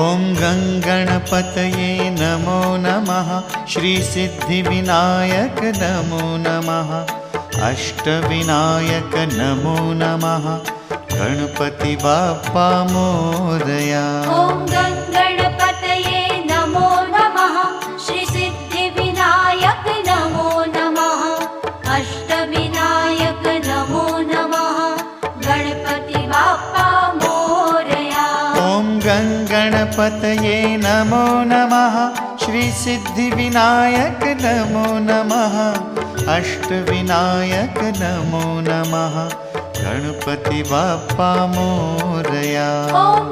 ॐ गङ्गणपतये नमो नमः। श्रीसिद्धिविनायक नमो नमः। अष्टविनायक नमो नमः। गणपति बाप्पा मोरया। ॐ गणपतये नमो नमः। श्रीसिद्धिविनायक नमो नमः। अष्टविनायक नमो नमः। गणपति बाप्पा मोरया। ॐ गणपतये नमो नमः। श्रीसिद्धिविनायक नमो नमः। अष्टविनायक नमो नमः। गणपति बाप्पा मोरया। ॐ